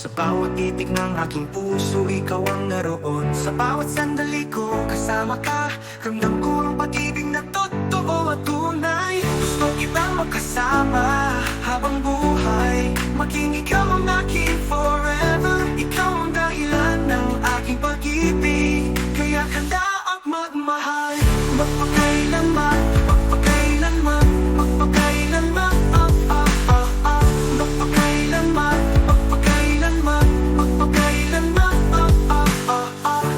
Sa bawat titik ng aking puso, ikaw ang naroon. Sa bawat sandali ko, kasama ka. Ramdam ko ang pag-ibig na totoo at tunay. Gusto kitang magkasama habang buhay, maging ikaw ang aking forever. Ikaw ang dahilan ng aking pag-ibig, kaya handa ang magmahal. Magpakailanman, magpakailanman, magpakailanman, magpakailanman, magpakailanman, magpakailanman,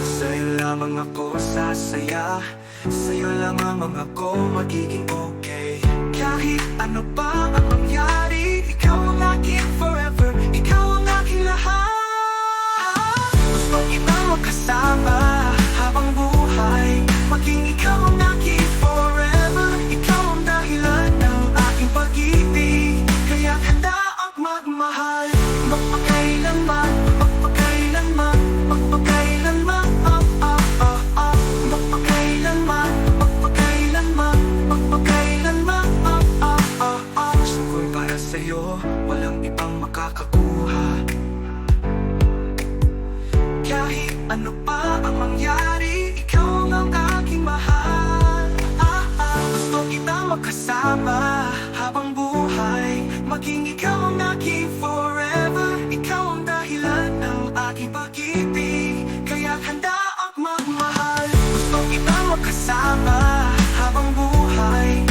sa'yo lamang ako sasaya, sa'yo lamang ako magiging okay. Kahit ano pa ang mangyari, ikaw ang aking forever, ikaw ang aking lahat. Gusto kitang magkasama habang buhay, maging ikaw ang aking forever. Ikaw ang dahilan ng aking pag-ibig, kaya handa ang magmahal. Magpakailanman, magpakailanman, magpakailanman, magpakailanman, magpakailanman, magpakailanman, gusto ko'y para sa'yo, walang ibang makakakuha. Kahit ano pa ang mangyari, ikaw ang aking mahal. Gusto kitang magkasama habang buhay, maging ikaw ang aking forever. Ikaw ang dahilan ng aking pag-ibig, kaya handa ang magmahal. Gusto kitang magkasama habang buhay,